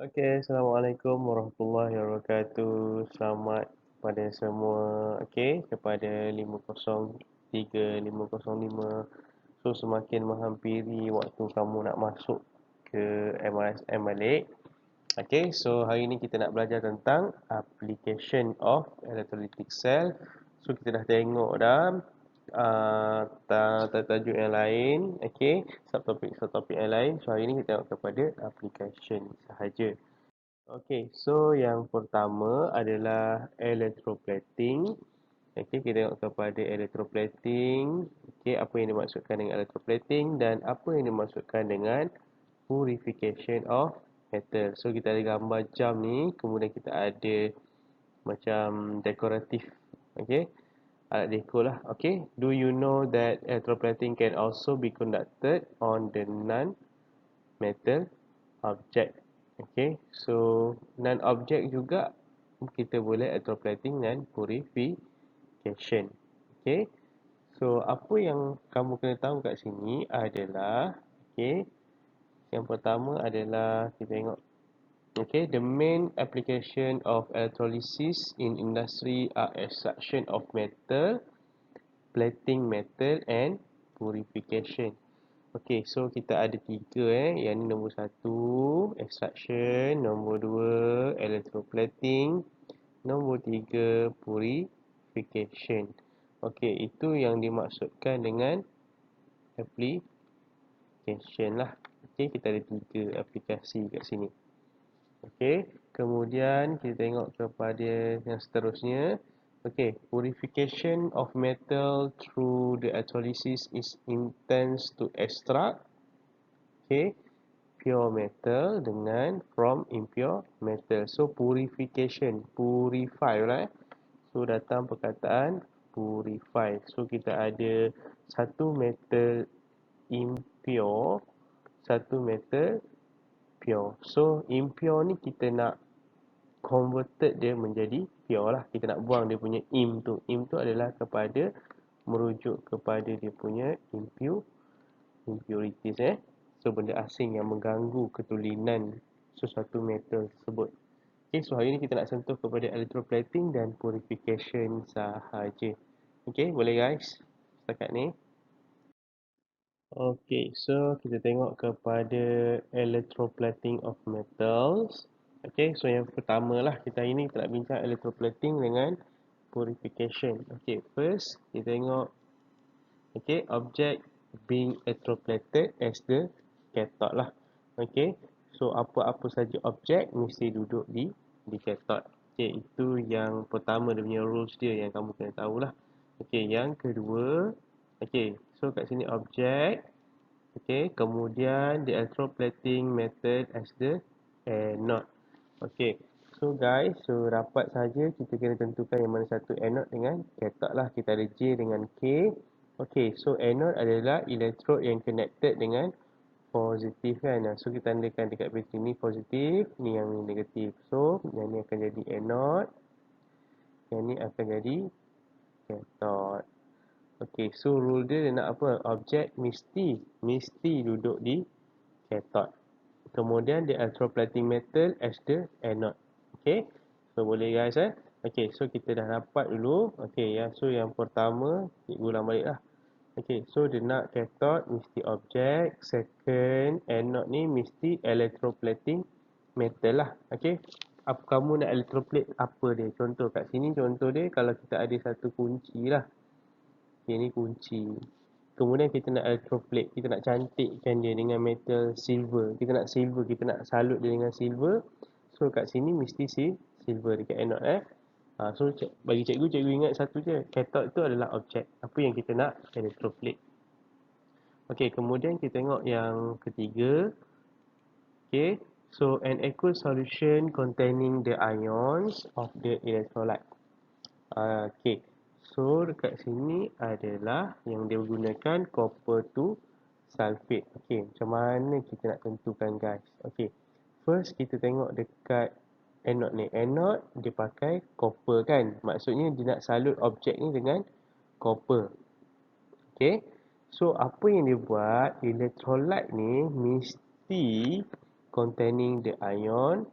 Okey, Assalamualaikum warahmatullahi wabarakatuh. Selamat pada semua. Okey, kepada 503, 505. So, semakin menghampiri waktu kamu nak masuk ke MRSM balik. Okey, so hari ni kita nak belajar tentang application of electrolytic cell. So, kita dah tengok dah tajuk yang lain, okey, subtopik yang lain. So, hari ni kita tengok kepada application sahaja. Okey, so yang pertama adalah electroplating. Okey, kita tengok kepada electroplating. Okey, apa yang dimaksudkan dengan electroplating dan apa yang dimaksudkan dengan purification of metal. So, kita ada gambar jam ni, kemudian kita ada macam dekoratif. Okey, alat dekor lah. Okey, do you know that electroplating can also be conducted on the non-metal object? Okey, so non-object juga kita boleh electroplating dan purification. Okey, so apa yang kamu kena tahu kat sini adalah, okey, yang pertama adalah kita tengok, okay, the main application of electrolysis in industry are extraction of metal, plating metal and purification. Okey, so kita ada tiga Yang ni nombor satu, extraction. Nombor dua, electroplating. Nombor tiga, purification. Okey, itu yang dimaksudkan dengan application lah. Okey, kita ada tiga aplikasi kat sini. Okey, kemudian kita tengok kepada yang seterusnya. Okay, purification of metal through the electrolysis is intends to extract, okay, pure metal dengan from impure metal. So purification, purify lah. So datang perkataan purify. So kita ada satu metal impure, satu metal pure. So impure ni kita nak converted dia menjadi pure lah. Kita nak buang dia punya im tu. Im tu adalah kepada merujuk kepada dia punya impurities So benda asing yang mengganggu ketulinan sesuatu metal tersebut. Okay, so hari ni kita nak sentuh kepada electroplating dan purification sahaja. Okay, boleh guys? Setakat ni. Okay, so kita tengok kepada electroplating of metals. Okay, so yang pertama lah kita hari ni kita nak bincang electroplating dengan purification. Okay, first kita tengok, okay, object being electroplated as the cathode lah. Okay, so apa-apa saja objek mesti duduk di cathode. Okay, itu yang pertama dia punya rules dia yang kamu kena tahulah. Okay, yang kedua, okay, so kat sini objek. Okay, kemudian the electroplating method as the anode. Okay, so guys, so rapat saja kita kena tentukan yang mana satu anode dengan cathode lah. Kita ada J dengan K. Okay, so anode adalah electrode yang connected dengan positif kan. So kita tandakan dekat bateri ni positif, ni yang negatif. So yang ni akan jadi anode, yang ni akan jadi cathode. Okey, so rule dia nak apa? Objek mesti duduk di cathode. Kemudian the electroplating metal as the anode. Okey. So boleh guys Okey, so kita dah dapat dulu. Okey ya. So yang pertama, cikgu ulang baliklah. Okey, so the nak cathode mesti objek, second anode ni mesti electroplating metal lah. Okey. Apa kamu nak electroplate apa dia? Contoh kat sini contoh dia kalau kita ada satu kunci lah. Ini kunci. Kemudian kita nak electroplate. Kita nak cantikkan dia dengan metal silver. Kita nak silver. Kita nak salut dia dengan silver. So kat sini mesti silver dekat anode So bagi cikgu ingat satu je. Cathode tu adalah objek. Apa yang kita nak electroplate. Okey, kemudian kita tengok yang ketiga. Okay. So an aqueous solution containing the ions of the electrolyte. Okay. So dekat sini adalah yang dia gunakan copper to sulfate. Okey, macam mana kita nak tentukan guys? Okey. First kita tengok dekat anode ni. Anode dia pakai copper kan? Maksudnya dia nak salut objek ni dengan copper. Okey. So apa yang dia buat? Electrolyte ni mesti containing the ion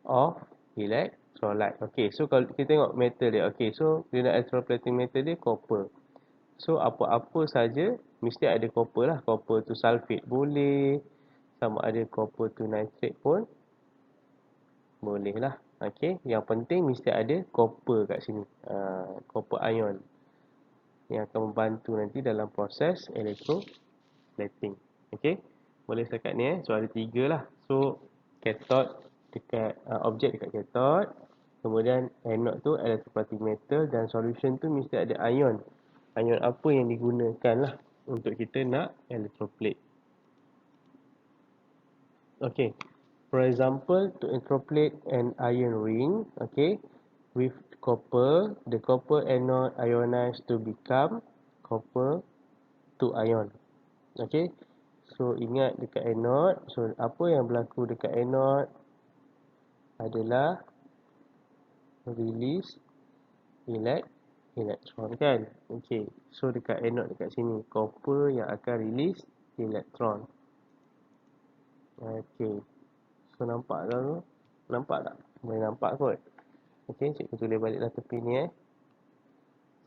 of electrolyte. Okay, so kalau kita tengok metal dia. Okay, so dia nak electroplating metal dia copper. So apa-apa saja mesti ada copper lah. Copper tu sulfate boleh, sama ada copper tu nitrate pun boleh lah. Okay, yang penting mesti ada copper kat sini. Copper ion yang akan membantu nanti dalam proses electroplating. Okay, boleh setakat ni So ada 3 lah. So cathode dekat objek dekat cathode, kemudian anode tu electroplating metal, dan solution tu mesti ada ion. Ion apa yang digunakan lah untuk kita nak electroplate. Okay, for example, to electroplate an iron ring, okay, with copper, the copper anode ionized to become copper 2 ion. Okay, so ingat dekat anode, so apa yang berlaku dekat anode adalah release elektron kan. Okay, so dekat anode dekat sini, copper yang akan release elektron. Okay, so nampak tak tu? Nampak tak? Boleh nampak kot. Okay, cikgu tulis baliklah tepi ni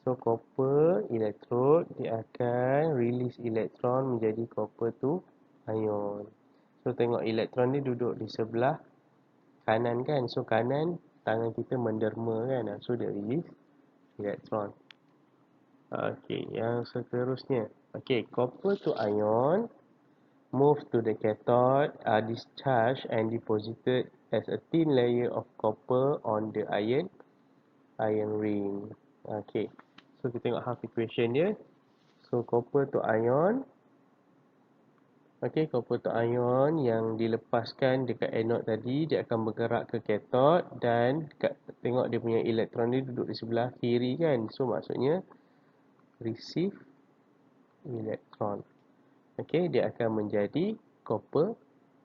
So copper electrode dia akan release elektron menjadi copper tu ion. So tengok elektron ni duduk di sebelah kanan kan. So kanan tangan kita menderma kan. So dia release elektron. Okay, yang seterusnya. Okay, copper to ion move to the cathode, are discharged and deposited as a thin layer of copper on the iron ring. Okay, so kita tengok half equation dia. So copper to ion, okay, copper to ion yang dilepaskan dekat anode tadi, dia akan bergerak ke cathode, dan tengok dia punya elektron ni duduk di sebelah kiri kan. So maksudnya receive elektron. Okay, dia akan menjadi copper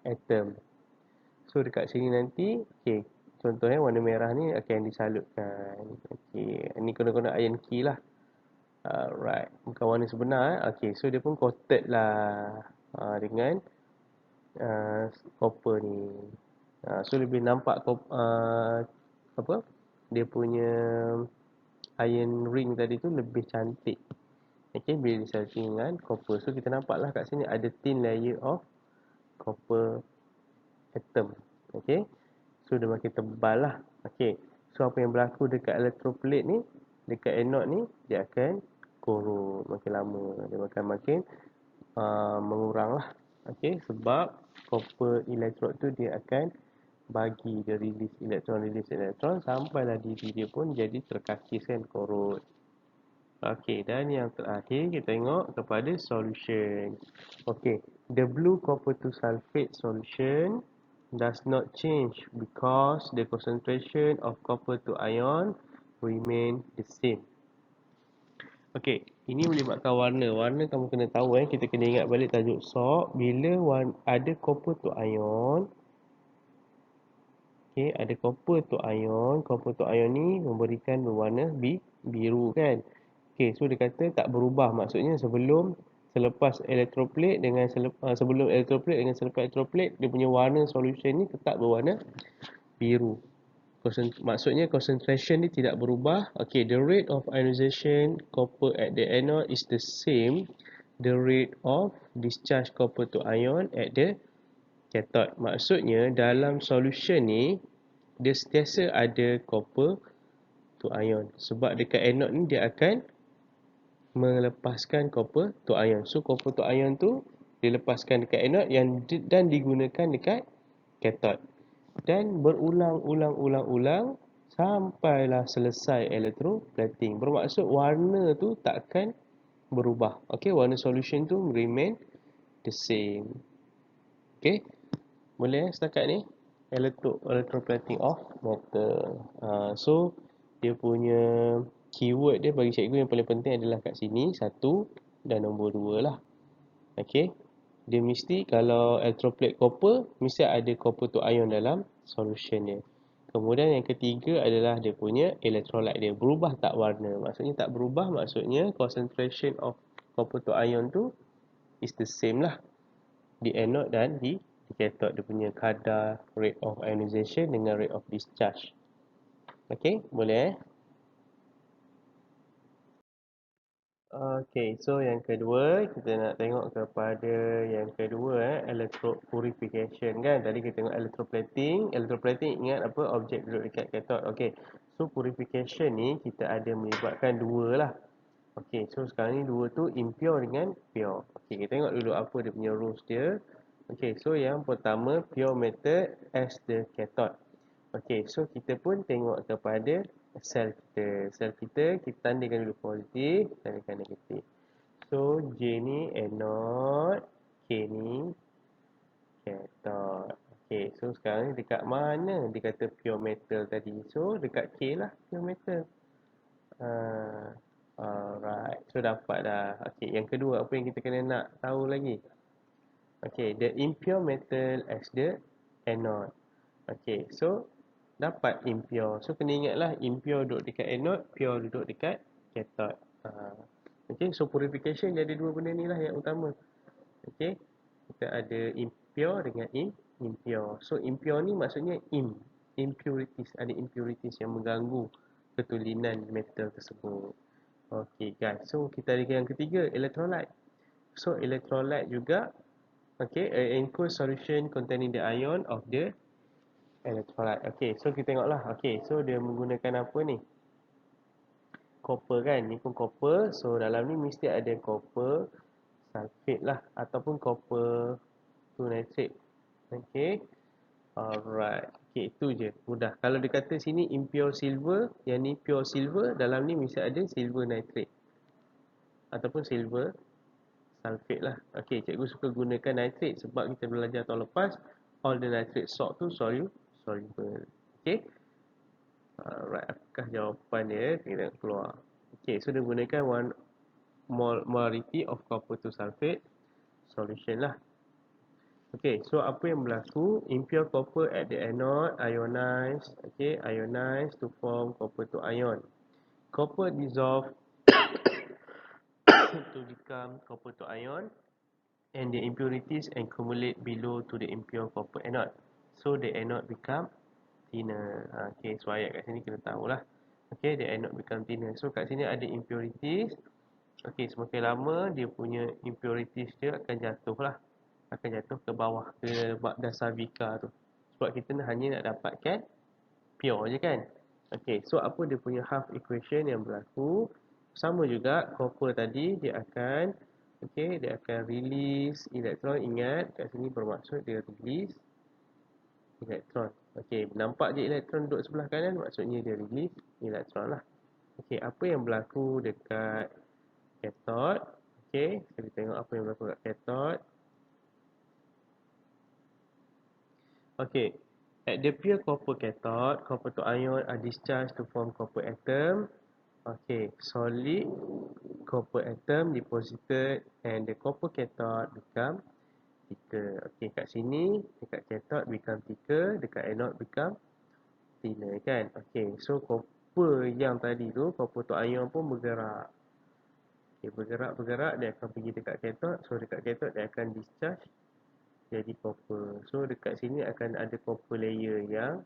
atom. So dekat sini nanti, okay, contohnya warna merah ni akan disalutkan. Okay, ni guna-guna iron key lah. Alright, bukan warna sebenar. Okay, so dia pun coated lah dengan copper ni. So lebih nampak apa? Dia punya iron ring tadi tu lebih cantik. Okay, bila disalting dengan copper. So kita nampak lah kat sini ada thin layer of copper atom. Okay, so dia makin tebal lah. Okay, so apa yang berlaku dekat electroplate ni, dekat anode ni, dia akan korot makin lama. Dia akan makin mengurang lah. Okay, sebab copper electrode tu dia akan bagi dia release elektron sampailah diri dia pun jadi terkakis kan, korot. Okey, dan yang terakhir kita tengok kepada solution. Okey, the blue copper to sulfate solution does not change because the concentration of copper to ion remain the same. Okey, ini melibatkan warna. Warna kamu kena tahu kita kena ingat balik tajuk SOP. Bila ada copper to ion, okey, ada copper to ion. Copper to ion ni memberikan berwarna biru kan. Okay, so dia kata tak berubah. Maksudnya selepas electroplate dengan sebelum electroplate dengan selepas electroplate, dia punya warna solution ni tetap berwarna biru. Maksudnya concentration ni tidak berubah. Okay, the rate of ionization copper at the anode is the same the rate of discharge copper to ion at the cathode. Maksudnya dalam solution ni dia sentiasa ada copper to ion. Sebab dekat anode ni dia akan melepaskan copper to ion. So copper to ion tu dilepaskan dekat anode dan digunakan dekat cathode. Dan berulang-ulang sampailah selesai electroplating. Bermaksud warna tu takkan berubah. Okay, warna solution tu remain the same. Okay, boleh setakat ni electroplating of metal. So dia punya keyword dia bagi cikgu yang paling penting adalah kat sini 1 dan nombor 2 lah. Okey. Dia mesti kalau electroplate copper mesti ada copper to ion dalam solution dia. Kemudian yang ketiga adalah dia punya electrolyte dia. Berubah tak warna? Maksudnya tak berubah, maksudnya concentration of copper to ion tu is the same lah di anode dan di di cathode dia punya kadar rate of ionization dengan rate of discharge. Okey, boleh Okey, so yang kedua kita nak tengok kepada yang kedua electrode purification kan. Tadi kita tengok electroplating. Electroplating ingat apa? Objek duduk dekat cathode. Okey. So purification ni kita ada melibatkan dua lah. Okey, so sekarang ni dua tu impure dengan pure. Okey, kita tengok dulu apa dia punya rules dia. Okey, so yang pertama pure method as the cathode. Okey, so kita pun tengok kepada sel kita. Sel kita, kita tandingkan dulu positif, tandingkan negatif. So, J ni anode, K ni cathode. Okey, so sekarang ni dekat mana dia kata pure metal tadi? So, dekat K lah pure metal. Alright, so dapat dah. Okey, yang kedua apa yang kita kena nak tahu lagi? Okey, the impure metal as the anode. Okey, so dapat impure. So kena ingatlah impure duduk dekat anode, pure duduk dekat cathode. Okey, so purification jadi dua benda ni lah yang utama. Okey, kita ada impure dengan impure. So impure ni maksudnya impurities, ada impurities yang mengganggu ketulinan metal tersebut. Okey guys, so kita ada yang ketiga, electrolyte. So electrolyte juga okay, aqueous solution containing the ion of the electrolyte. Okay, so kita tengoklah. Okay, so dia menggunakan apa ni? Copper kan? Ni pun copper. So dalam ni mesti ada copper sulfate lah ataupun copper to nitrate. Okay. Alright. Okay, itu je. Mudah. Kalau dia kata sini impure silver, yang ni pure silver, dalam ni mesti ada silver nitrate ataupun silver sulfate lah. Okay, cikgu suka gunakan nitrate sebab kita belajar tahun lepas all the nitrate salt tu soluble. Okay. Alright, apakah jawapan dia? Kita keluar. Okay, so dia gunakan one molarity of copper to sulfate solution lah. Okay, so apa yang berlaku? Impure copper at the anode ionize, okay, ionize to form copper to ion. Copper dissolve to become copper to ion and the impurities accumulate below to the impure copper anode. So the anode become thinner. Okay, so ayat kat sini kita tahulah. Okay, the anode become thinner. So kat sini ada impurities. Okay, semakin lama dia punya impurities dia akan jatuh lah. Akan jatuh ke bawah, ke dasar bika tu. Sebab kita hanya nak dapatkan pure je kan. Okay, so apa dia punya half equation yang berlaku? Sama juga, copper tadi dia akan okay, dia akan release elektron. Ingat, kat sini bermaksud dia release elektron. Okey, nampak je elektron duduk sebelah kanan, maksudnya dia release elektron lah. Okey, apa yang berlaku dekat cathode? Okey, kita tengok apa yang berlaku dekat cathode. Okey, at the pure copper cathode, copper to ion are discharged to form copper atom. Okey, solid copper atom deposited and the copper cathode become thicker. Okey, kat sini dekat cathode become thicker, dekat anode become thinner kan. Okey, so copper yang tadi tu, copper to ion pun bergerak. Okey, bergerak dia akan pergi dekat cathode. So dekat cathode dia akan discharge jadi copper. So dekat sini akan ada copper layer yang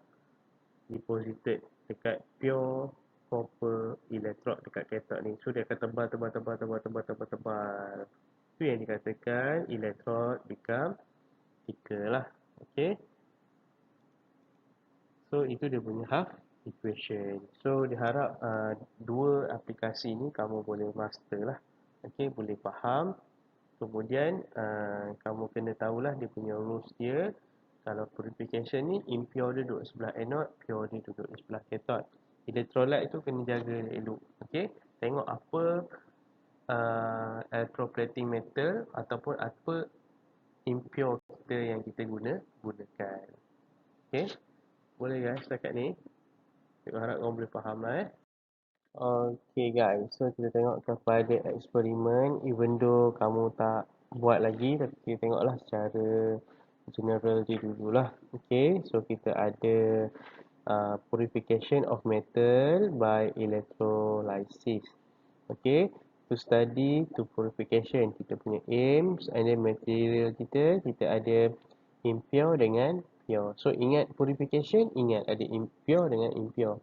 deposited dekat pure copper electrode dekat cathode ni. So dia akan tebal. Itu yang dikatakan electrode become thicker lah. Okey. So itu dia punya half equation. So diharap dua aplikasi ni kamu boleh master lah. Okey, boleh faham. Kemudian kamu kena tahulah dia punya rules dia. Kalau purification ni impure dia duduk sebelah anode, pure dia duduk di sebelah cathode. Electrolyte tu kena jaga elok. Okey, tengok apa electroplating metal ataupun apa impure kita yang kita gunakan. Okey. Boleh guys setakat ni. Saya harap korang boleh faham lah Okay guys, so kita tengok kepada eksperimen. Even though kamu tak buat lagi, tapi kita tengoklah secara general je dululah. Okay, so kita ada purification of metal by electrolysis. Okay, to study to purification, kita punya aims and then material kita ada Impure dengan pure. So ingat purification, ingat ada impure dengan impure.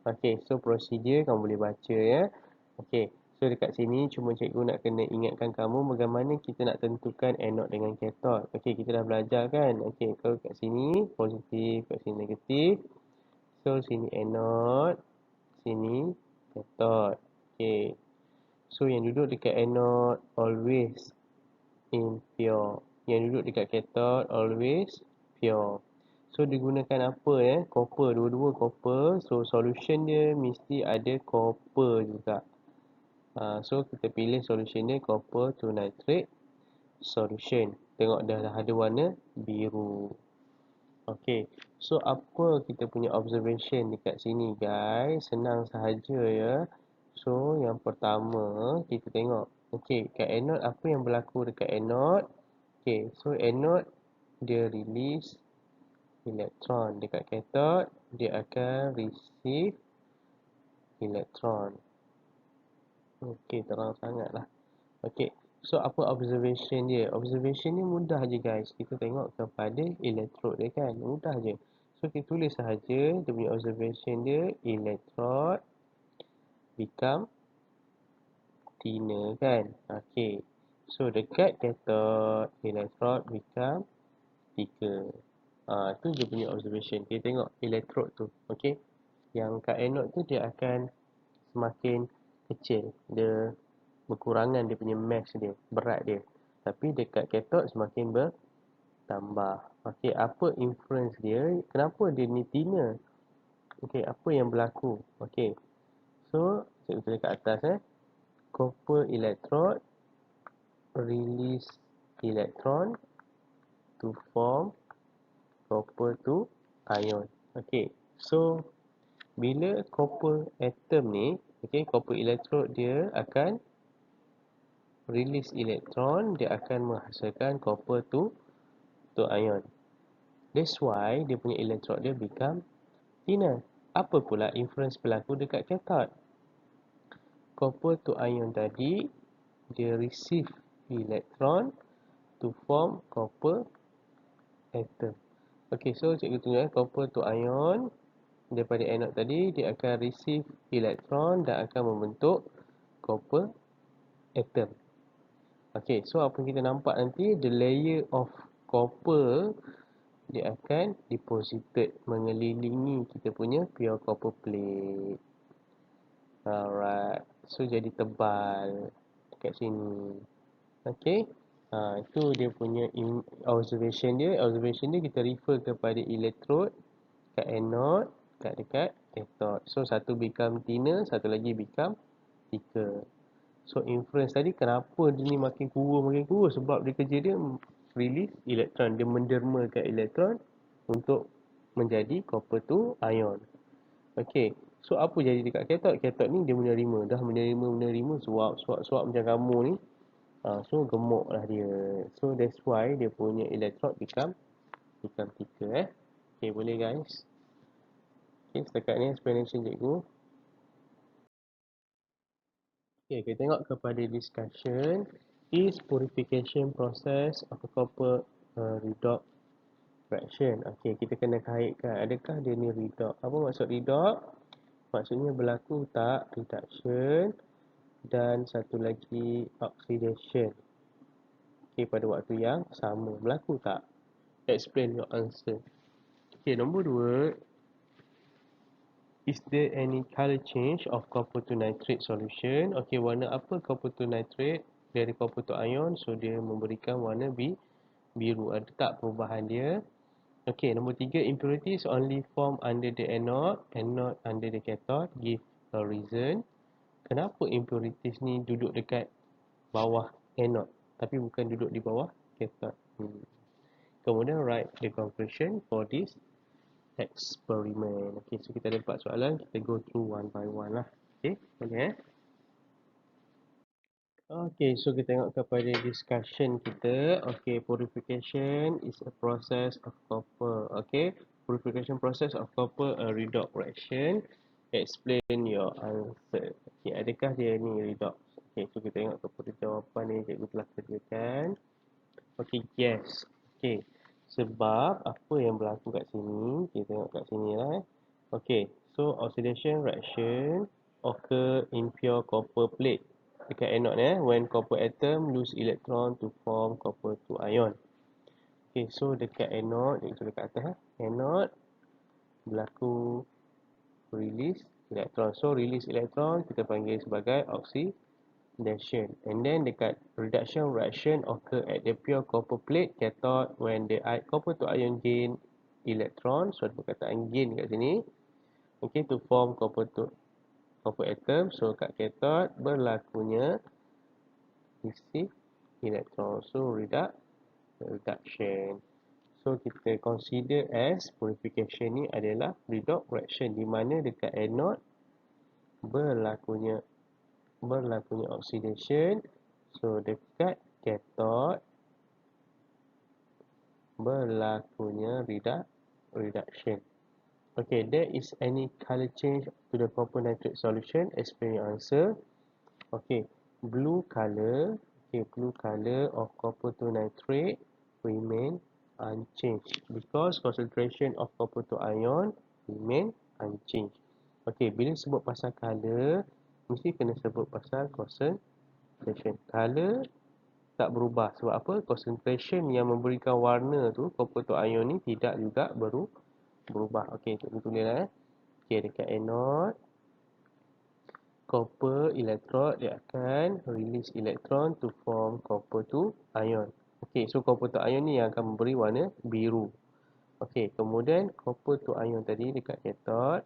Okey, so prosedur kamu boleh baca ya. Okey, so dekat sini cuma cikgu nak kena ingatkan kamu bagaimana kita nak tentukan anode dengan cathode. Okey, kita dah belajar kan. Okey, kalau kat sini positif, kat sini negatif. So sini anode, sini cathode. Okey. So yang duduk dekat anode always impure. Yang duduk dekat cathode always pure. So digunakan apa ya? Copper, dua-dua copper. So solution dia mesti ada copper juga. So kita pilih solution dia copper to nitrate solution. Tengok dah ada warna biru. Okey. So apa kita punya observation dekat sini guys? Senang sahaja ya. So yang pertama kita tengok. Okey, kat anode apa yang berlaku dekat anode? Okey, so anode dia release elektron. Dekat cathode dia akan receive elektron. Okey, terang sangatlah. Okey, so apa observation dia? Observation ni mudah je guys. Kita tengok kepada elektrod dia kan. Mudah je. So kita tulis sahaja dia punya observation dia electrode become thinner kan. Okey. So dekat cathode electrode become thicker. Tu dia punya observation. Kita tengok elektrod tu. Okey. Yang kat anode tu dia akan semakin kecil. Dia berkurangan dia punya mass dia, berat dia. Tapi dekat cathode semakin bertambah. Okey, apa inference dia? Kenapa dia ni thinner? Okey, apa yang berlaku? Okey. So, saya tulis kat atas Copper electrode release electron to form copper to ion. Okey. So, bila copper atom ni, okey, copper electrode dia akan release elektron, dia akan menghasilkan copper to ion. That's why dia punya electrode dia become thinner. Apa pula inference berlaku dekat cathode? Copper to ion tadi dia receive elektron to form copper atom. Okey, so cikgu tunjuk copper to ion daripada anode tadi dia akan receive elektron dan akan membentuk copper atom. Okey, so apa kita nampak nanti, the layer of copper dia akan deposited mengelilingi kita punya pure copper plate. Alright, so jadi tebal dekat sini. Okey, itu dia punya observation dia. Observation dia kita refer kepada electrode kat anode, kat dekat cathode. So satu become thinner, satu lagi become thicker. So inference tadi kenapa dia ni makin kurus sebab dia kerja dia release elektron, dia mendermakan elektron untuk menjadi copper to ion. Okey, so apa jadi dekat cathode? Cathode ni dia menerima suap macam kamu ni. So gemuk lah dia. So that's why dia punya electrode become thicker. Okey, boleh guys. Okey, setakat ni explanation cikgu. Okay, kita tengok kepada discussion. Is purification process of a copper redox reaction? Okay, kita kena kaitkan. Adakah dia ni redox? Apa maksud redox? Maksudnya berlaku tak reduction dan satu lagi oxidation. Okay, pada waktu yang sama. Berlaku tak? Explain your answer. Okay, nombor 2. Is there any color change of copper to nitrate solution? Okey, warna apa copper to nitrate dari copper to ion? So dia memberikan warna biru. Ada tak perubahan dia? Okey, nombor 3, impurities only form under the anode and not under the cathode. Give a reason. Kenapa impurities ni duduk dekat bawah anode tapi bukan duduk di bawah cathode? Kemudian write the conclusion for this experiment. Okay, so kita ada 4 soalan. Kita go through one by one lah. Okay, boleh Okay, so kita tengok kepada discussion kita. Okay, purification is a process of copper. Okay, purification process of copper a redox reaction. Explain your answer. Okay, adakah dia ni redox? Okay, so kita tengok kepada jawapan ni cikgu telah sediakan. Okay, yes. Okay, Sebab apa yang berlaku kat sini, kita tengok kat sini lah. Okay, so oxidation reaction occur in pure copper plate. Dekat anode ni, when copper atom lose electron to form copper to ion. Okay, so dekat anode, itu dekat atas. Anode berlaku release electron. So release electron kita panggil sebagai oxidation. And then dekat reduction reaction occur at the pure copper plate cathode when the copper to ion gain electron. So ada perkataan gain kat sini. Okay, to form copper atom. So kat cathode berlakunya receive electron. So reduction. So kita consider as purification ni adalah redox reaction di mana dekat anode berlakunya oxidation. So dekat cathode berlakunya reduction. Okay, there is any color change to the copper nitrate solution? Explain your answer. Okay, blue color. Okay, blue color of copper to nitrate remain unchanged because concentration of copper to ion remain unchanged. Okay, bila sebut pasal color, mesti kena sebut pasal concentration. Color tak berubah. Sebab apa? Concentration yang memberikan warna tu, copper to ion ni tidak juga berubah. Okey, kita tulislah. Okey, dekat anode, copper electrode dia akan release electron to form copper to ion. Okey, so copper to ion ni yang akan memberi warna biru. Okey, kemudian copper to ion tadi dekat cathode.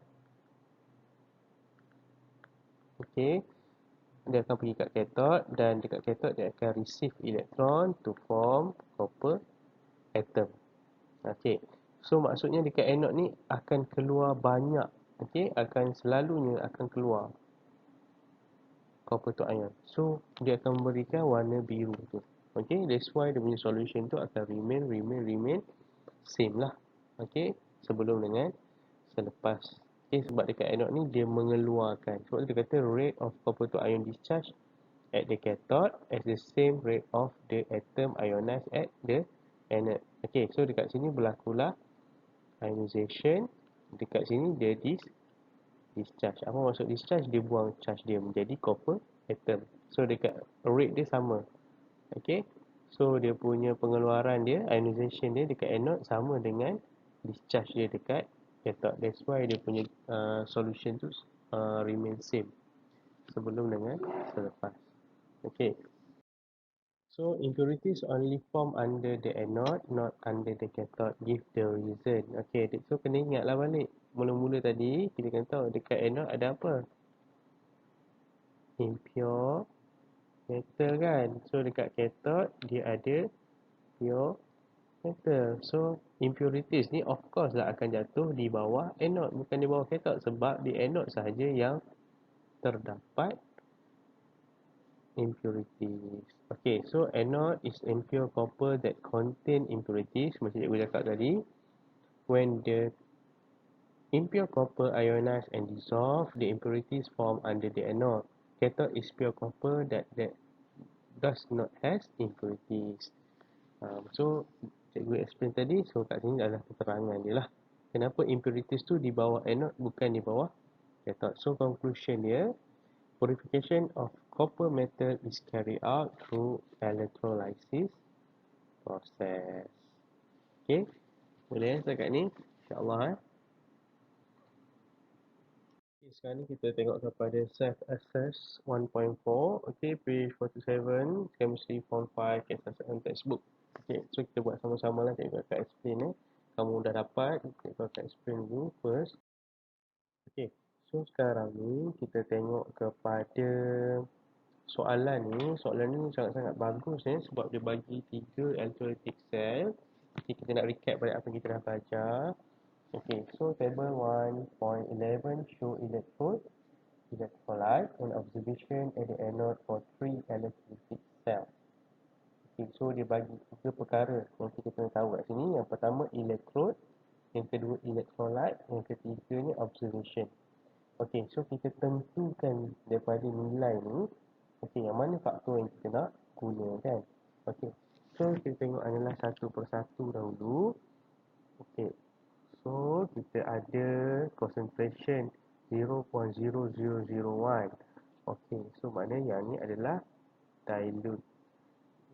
Okey, dia akan pergi kat cathode dan dekat cathode dia akan receive electron to form copper atom. Okey. So maksudnya dekat anode ni akan keluar banyak. Okey, akan selalunya akan keluar copper to ion. So dia akan memberikan warna biru tu. Okey, that's why dia punya solution tu akan remain same lah. Okey, sebelum dengan selepas. Okey, sebab dekat anode ni dia mengeluarkan. Sebab dia kata rate of copper to ion discharge at the cathode as the same rate of the atom ionized at the anode. Okey, so dekat sini berlakulah ionization. Dekat sini dia discharge. Apa maksud discharge? Dia buang charge dia menjadi copper atom. So dekat rate dia sama. Okay. So dia punya pengeluaran dia, ionization dia dekat anode sama dengan discharge dia dekat cathode. That's why dia punya solution tu remain same sebelum dengan selepas. Okay. So impurities only form under the anode, not under the cathode. Give the reason. Okay, so kena ingatlah balik. Mula-mula tadi kita kena tahu dekat anode ada apa? Impure metal kan. So dekat cathode dia ada pure metal. So impurities ni of course lah akan jatuh di bawah anode, bukan di bawah cathode, sebab di anode sahaja yang terdapat impurities. Okay, so anode is impure copper that contain impurities. Macam cikgu cakap tadi, when the impure copper ionized and dissolve, the impurities form under the anode. Cathode is pure copper that does not has impurities. So cikgu explain tadi, so kat sini adalah keterangan dia lah. Kenapa impurities tu di bawah anode bukan di bawah cathode. So conclusion dia, purification of copper metal is carried out through electrolysis process. Okay, boleh setakat ni? InsyaAllah. Okay, sekarang ni kita tengok kepada self-assess 1.4. Okay, page 47, chemistry form 5, KSSM textbook. Okay, so kita buat sama-sama lah. Cikgu akan explain. Kamu dah dapat, cikgu akan explain dulu first. Okay, so sekarang ni kita tengok kepada soalan ni sangat-sangat bagus sebab dia bagi 3 electrolytic cell. Okay, kita nak recap balik apa yang kita dah belajar. Okay, so table 1.11 show electrolyte and observation at the anode for 3 electrolytic cell. Okay, so dia bagi 3 perkara yang kita kena tahu kat sini. Yang pertama electrode, yang kedua electrolyte, yang ketiga ni observation. Okey, so kita tentukan daripada nilai ni, okey, yang mana faktor yang kita nak guna kan. Okey. So kita tengok adalah satu persatu dahulu. Okey. So kita ada concentration 0.0001. Okey, so maknanya yang ni adalah dilute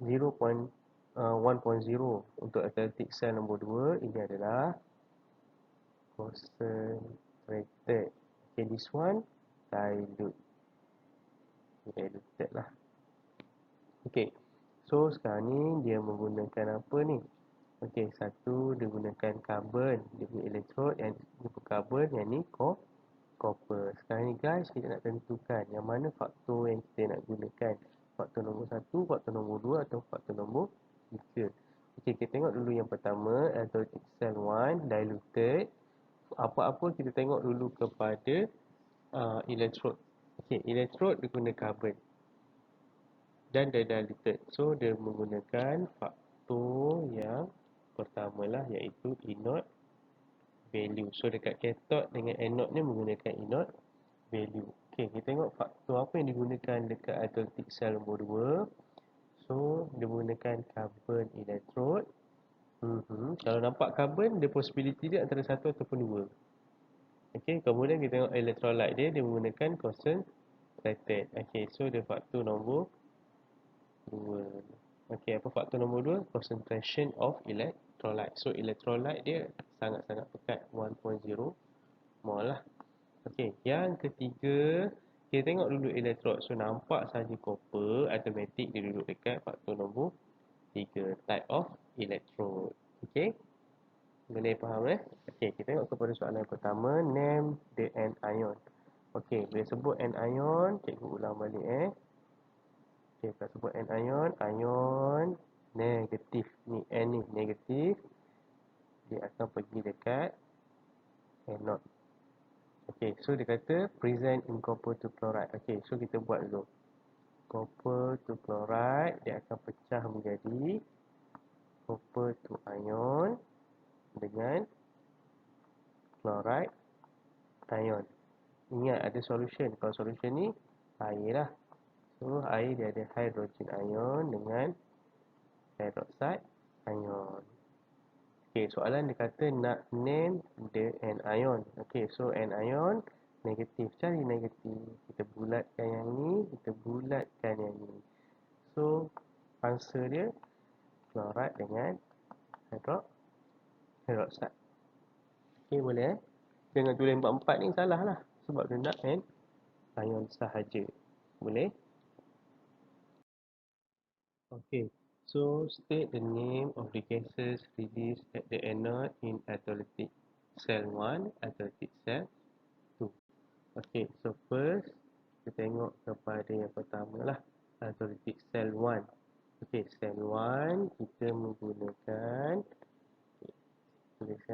0.1.0. Untuk athletic cell nombor 2 ini adalah concentrated. Okay, this one dilute. Diluted lah. Okay, so sekarang ni dia menggunakan apa ni? Okay, satu dia gunakan carbon, dia punya elektrod yang carbon, yang ni copper. Sekarang ni guys, kita nak tentukan yang mana faktor yang kita nak gunakan. Faktor nombor 1, faktor nombor 2 atau faktor nombor 3. Okey, kita tengok dulu yang pertama, athletic cell 1 diluted. Apa-apa kita tengok dulu kepada elektrod. Okey, elektrod dia guna carbon dan dia diluted. So dia menggunakan faktor yang pertamalah, iaitu inert value. So dekat cathode dengan anode ni menggunakan inert value. Okey, kita tengok faktor apa yang digunakan dekat athletic cell nombor 2. So dia menggunakan carbon electrode. Kalau nampak carbon, dia possibility dia antara satu ataupun dua. Okey, kemudian kita tengok electrolyte dia, dia menggunakan concentrated. Okey, so dia faktor nombor 2. Okey, apa faktor nombor 2? Concentration of electrolyte. So electrolyte dia sangat-sangat pekat, 1.0 mol lah. Okey, yang ketiga, kita tengok dulu elektrod. So nampak saja copper, automatik dia duduk dekat faktor nombor 3, type of electrode. Okey, boleh faham Okey, kita tengok kepada soalan pertama, name the anion. Okey, bila sebut anion, cikgu ulang balik Okey, kita sebut anion, ion negatif. Ni N ni negatif, dia akan pergi dekat anode. Okey, so dia kata present in copper to chloride. Okey, so kita buat dulu. Copper to chloride, dia akan pecah menjadi copper to ion dengan chloride ion. Ingat ada solution. Kalau solution ni air lah. So air dia ada hydrogen ion dengan hydroxide ion. Okey, soalan dia kata nak name the anion. Okey, so anion negatif, cari negatif. Kita bulatkan yang ni, kita bulatkan yang ni. So answer dia chloride dengan hydroxide. Okey, boleh Jangan tulis 4-4 ni salah lah. Sebab dia nak ion sahaja. Boleh? Okay. So, state the name of the gases released at the anode in athletic cell 1, athletic cell 2. Okay. So, first, kita tengok kepada yang pertama lah. Athletic cell 1. Okay. Cell 1, kita menggunakan tulis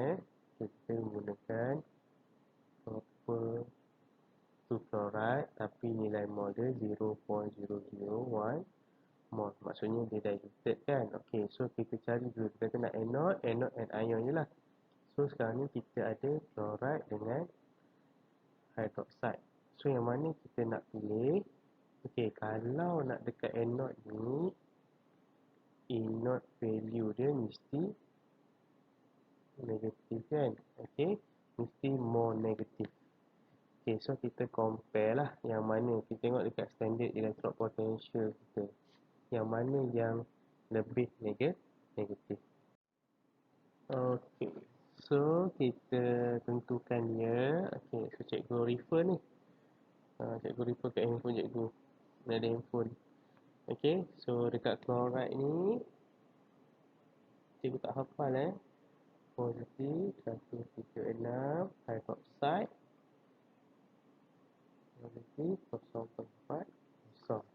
kita menggunakan copper to chloride, tapi nilai mol dia 0.001 mol. Maksudnya dia diluted kan. Okey, so kita cari dulu. Kita nak anode and ion je lah. So sekarang ni kita ada chloride dengan hydroxide. So yang mana kita nak pilih? Okey, kalau nak dekat anode ni, inert value dia mesti negatif kan. Okey, mesti more negatif. Okay, so kita compare lah yang mana. Kita tengok dekat standard electrode potential kita. Yang mana yang lebih negatif. Okay, so kita tentukan dia. Okay, so cikgu refer ni. Cikgu refer kat handphone cikgu. Dia ada handphone. Okay, so dekat chloride ni, cikgu tak hafal positif 136, hydroxide positif 0.4 kosong.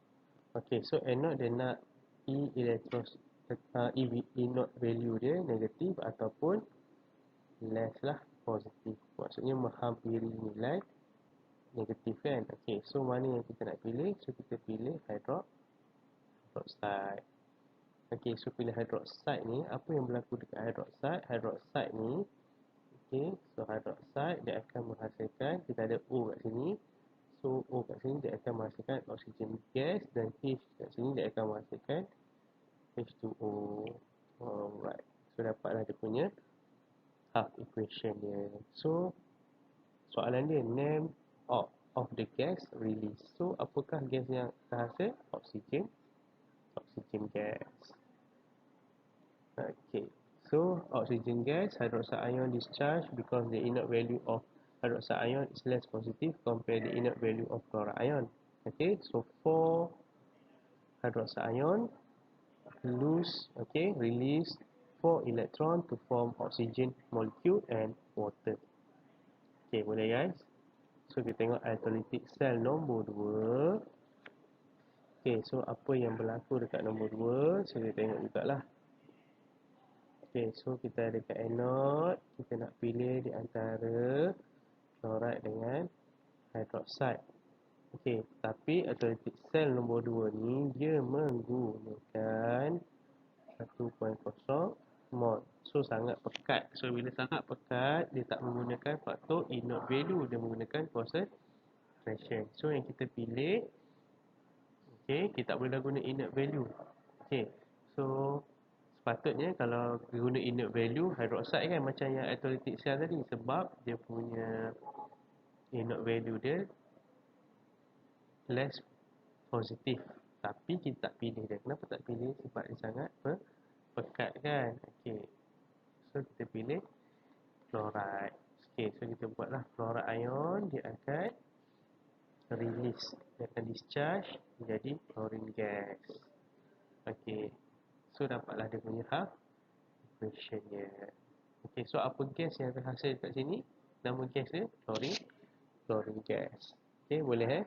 Okey, so anode dia nak inert value dia negatif ataupun less lah positif. Maksudnya menghampiri nilai negatif kan. Okey, so mana yang kita nak pilih? So kita pilih hydroxide. Okey, so pilih hydroxide ni. Apa yang berlaku dekat hydroxide? Hydroxide ni, okey, so hydroxide dia akan menghasilkan, kita ada O kat sini. So O kat sini dia akan menghasilkan oksigen gas, dan H kat sini dia akan menghasilkan H2O. Alright. So dapatlah dia punya half equation dia. So soalan dia, name of the gas release. So apakah gas yang terhasil? Oksigen. Oksigen gas. Okay. So oxygen gas, hydroxide ion discharge because the inert value of hydroxide ion is less positive compared the inert value of chloride ion. Okay, so for hydroxide ion lose, okay, release 4 electron to form oxygen molecule and water. Okay, boleh guys? So kita tengok hydrolytic cell nombor 2. Okay, so apa yang berlaku dekat nombor 2? So kita tengok jugalah. Okay, so kita ada kat anode, kita nak pilih di antara chloride dengan hydroxide. Okay, tapi hydrolytic cell nombor 2 ni dia menggunakan 1.0 mol. So sangat pekat. So bila sangat pekat, dia tak menggunakan faktor inert value, dia menggunakan concentration. So yang kita pilih, okay, kita tak boleh guna inert value. Okay, so sepatutnya kalau guna inert value hydroxide kan macam yang hydrolytic cell tadi, sebab dia punya inert value dia less positif. Tapi kita tak pilih dia. Kenapa tak pilih? Sebab dia sangat pekat kan. Okay, so kita pilih fluoride. Okay, so kita buatlah fluoride ion, dia akan release, dia akan discharge menjadi chlorine gas. Okay, so dapatlah dia punya half equation dia. Okay, so apa gas yang terhasil kat sini? Nama gas dia chlorine gas. Okay, boleh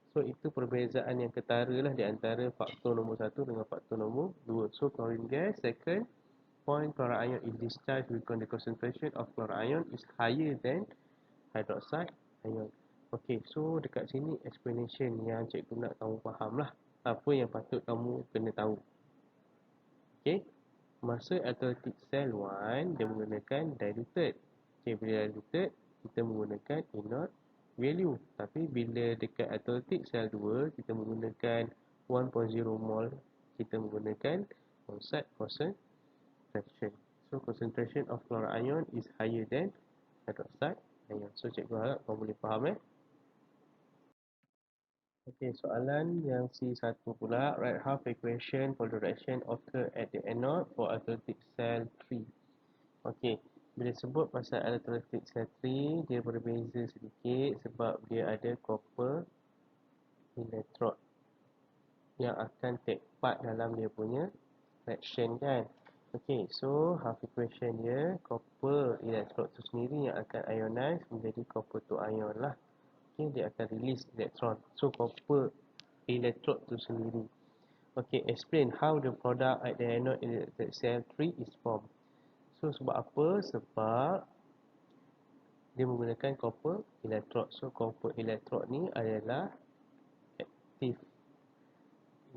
So itu perbezaan yang ketara lah di antara faktor nombor 1 dengan faktor nombor 2. So chlorine gas, second point, chloride ion is discharged because the concentration of chloride ion is higher than hydroxide ion. Okay, so dekat sini explanation yang cikgu nak kamu faham lah. Apa yang patut kamu kena tahu. Okay, masa hydrolytic cell 1 dia menggunakan diluted. Okay, bila diluted kita menggunakan inert value. Tapi bila dekat hydrolytic cell 2 kita menggunakan 1.0 mol, kita menggunakan outside concentration. So concentration of chloride ion is higher than hydroxide ion. So cikgu harap kau boleh faham Okey, soalan yang C1 pula, write half equation for the reaction occur at the anode for hydrolytic cell 3. Okey, bila sebut pasal hydrolytic cell 3, dia berbeza sedikit sebab dia ada copper electrode yang akan take part dalam dia punya reaction kan. Okey, so half equation dia, copper electrode tu sendiri yang akan ionize menjadi copper to ion lah. Okey, dia akan release electron. So copper electrode tu sendiri. Okay, explain how the product at the anode electric cell 3 is formed. So sebab apa? Sebab dia menggunakan copper electrode. So copper electrode ni adalah active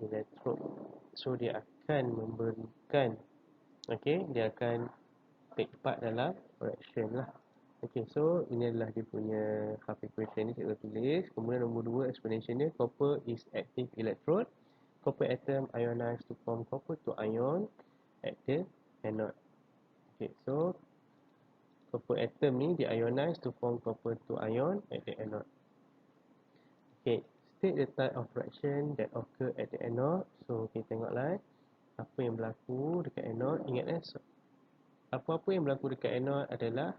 electrode. So dia akan memberikan, okay, dia akan take part dalam reaction lah. Okay, so ini adalah dia punya half equation ni kita tulis. Kemudian nombor 2 explanation dia, copper is active electrode. Copper atom ionized to form copper to ion at the anode. Okay, so copper atom ni di ionize to form copper to ion at the anode. Okay, state the type of reaction that occur at the anode. So kita tengoklah apa yang berlaku dekat anode. Ingat apa-apa yang berlaku dekat anode adalah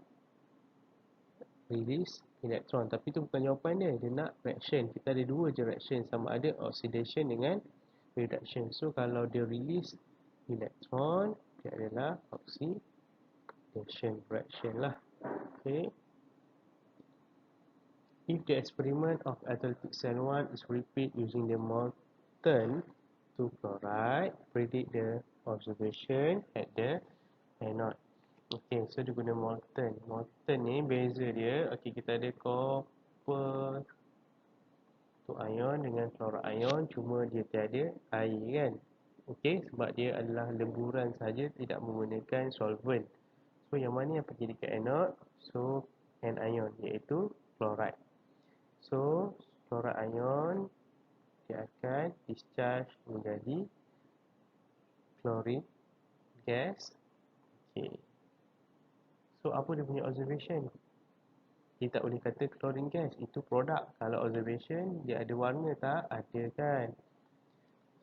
release elektron. Tapi tu bukan jawapan dia. Dia nak reaction. Kita ada dua je reaction. Sama ada oxidation dengan reduction. So kalau dia release elektron, dia adalah oxidation reaction lah. Okay. If the experiment of hydrolytic cell 1 is repeat using the molten 2 chloride, predict the observation at the anode. Okay, so dia guna molten. Molten ni beza dia, okay, kita ada copper to ion dengan chloride ion, cuma dia tiada air kan. Okay, sebab dia adalah lemburan saja, tidak menggunakan solvent. So yang mana yang pergi dekat anode? So anion, iaitu chloride. So chloride ion dia akan discharge menjadi chlorine gas. Okay. So apa dia punya observation? Kita tak boleh kata chlorine gas itu produk. Kalau observation dia ada warna tak? Ada kan.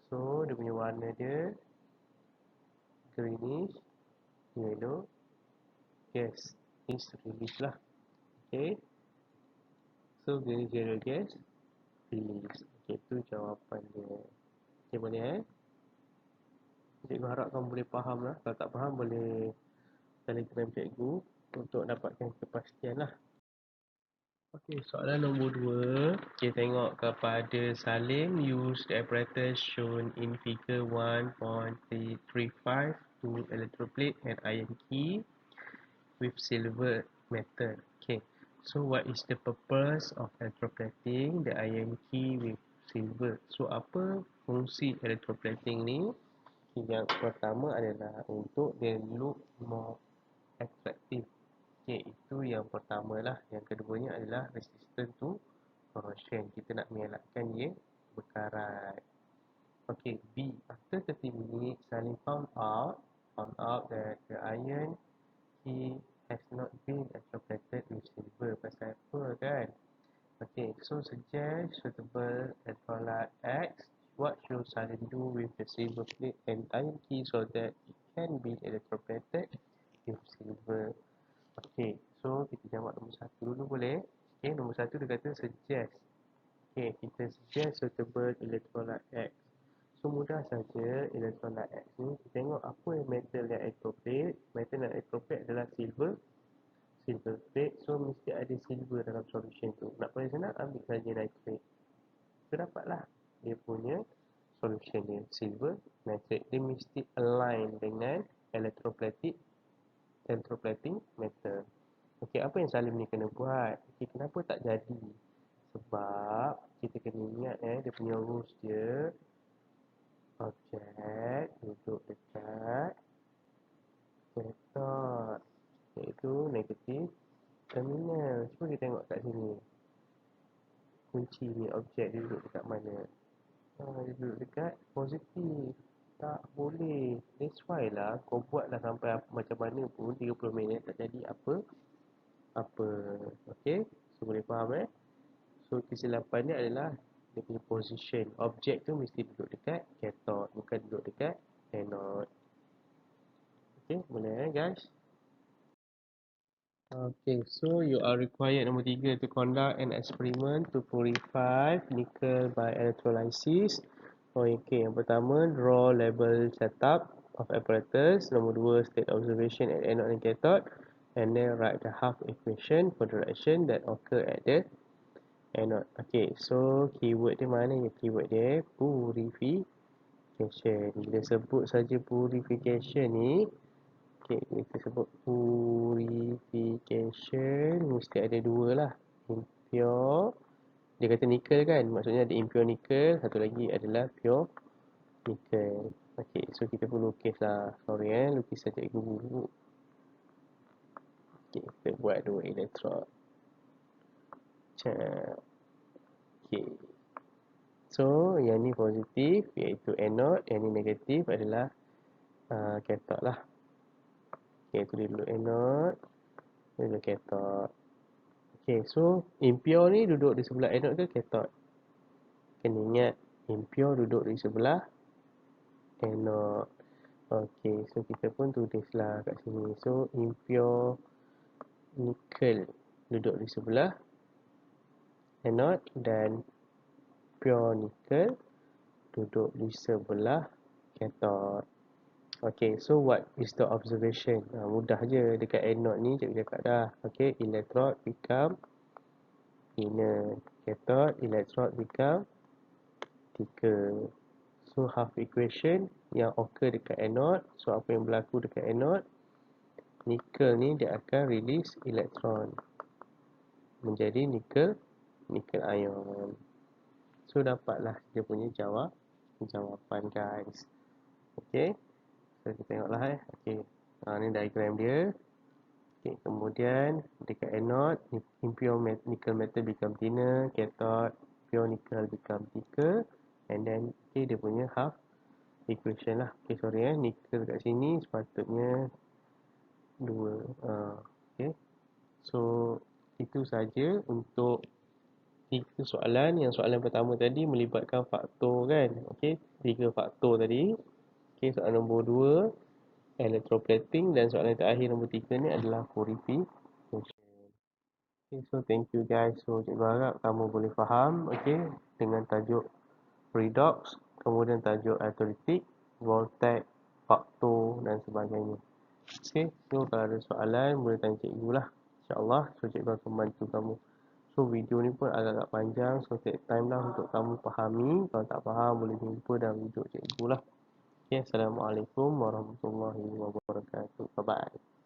So dia punya warna dia greenish yellow gas is released lah. Okay. So greenish yellow gas released. Okay, itu jawapan dia. Okay, boleh Cikgu harap kamu boleh faham lah. Kalau tak faham boleh telegram cikgu untuk dapatkan kepastian lah. Okey, soalan nombor 2. Kita tengok kepada Salim use the apparatus shown in figure 1.35 to electroplate an iron key with silver metal. Okay, so what is the purpose of electroplating the iron key with silver? So apa fungsi electroplating ni? Yang pertama adalah untuk dia look more attractive. Okay, itu yang pertama lah. Yang keduanya adalah resistant to corrosion. Kita nak mengelakkan dia berkarat. Okay, B. After 30 minutes, Salim found out that the iron key has not been electroplated with silver. Pasal apa kan? Okay, so suggest suitable electrolyte X. What should Salim do with the silver plate and iron key so that it can be electroplated with silver? Okay, so kita jawab nombor 1 dulu boleh? Okay, nombor 1 dia kata suggest. Okay, kita suggest suitable electrolyte X. So mudah saja electrolyte X ni. Kita tengok apa yang metal yang electroplate. Metal yang electroplate adalah silver plate. So mesti ada silver dalam solution tu. Nak paling senang ambil saja nitrate. So dapatlah dia punya solution dia silver nitrate. Dia mesti align dengan electroplating metal. Okey, apa yang Salim ni kena buat? Okey, kenapa tak jadi? Sebab kita kena ingat dia punya rules dia. Objek duduk dekat cathode, iaitu negatif terminal. Cuba kita tengok kat sini. Kunci ni objek dia duduk dekat mana? Dia duduk dekat positif. Tak boleh. That's why lah kau buatlah sampai macam mana pun 30 minit tak jadi apa. Okey, so boleh faham So kesilapan dia adalah dia punya position. Objek tu mesti duduk dekat cathode, bukan duduk dekat anode. Okey, boleh guys? Okay, so you are required nombor 3 to conduct an experiment to purify nickel by electrolysis. Okay, yang pertama draw label setup of apparatus. Nombor 2 state observation at anode and cathode. And then write the half equation for the reaction that occur at the anode. Okay, so keyword dia mana ya? Keyword dia purification. Bila sebut saja purification ni, okay, kita sebut purification mesti ada dua lah. Impure, dia kata nickel kan, maksudnya ada impure nickel, satu lagi adalah pure nickel. Okay, so kita pun lukis lah. Sorry lukis saja cikgu. Okay, kita buat dua elektrod. Okay, so yang ni positif iaitu anode, yang ni negatif adalah cathode lah. Okay, tu dulu anode, dulu cathode. Okay, so impure ni duduk di sebelah anode ke cathode? Kena ingat, impure duduk di sebelah anode. Okay, so kita pun tulislah kat sini. So impure nickel duduk di sebelah anode dan pure nickel duduk di sebelah cathode. Okay, so what is the observation? Mudah je, dekat anode ni cikgu cakap dah. Okay, electrode become inner, cathode electrode become thicker. So half equation yang occur dekat anode. So apa yang berlaku dekat anode? Nickel ni dia akan release elektron menjadi nickel ion. So dapatlah dia punya jawapan guys. Okay, so kita tengoklah Okay, ni diagram dia. Okay, kemudian dekat anode impure nickel metal become thinner, cathode pure nickel become thicker, and then okay, dia punya half equation lah. Okay, sorry nickel kat sini sepatutnya 2. Okay. So, itu saja untuk 3 soalan. Yang soalan pertama tadi melibatkan faktor kan. Okay, 3 faktor tadi. Okay, soalan nombor 2 electroplating, dan soalan terakhir nombor 3 ni adalah purification. Okay, so thank you guys. So, cikgu harap kamu boleh faham, okay, dengan tajuk redox, kemudian tajuk autolytic, voltage, faktor dan sebagainya. Okay, so kalau ada soalan boleh tanya cikgu lah. InsyaAllah, so cikgu akan bantu kamu. So video ni pun agak-agak panjang, so take time lah untuk kamu fahami. Kalau tak faham boleh jumpa dalam video cikgu lah. Okay, Assalamualaikum warahmatullahi wabarakatuh. Bye bye.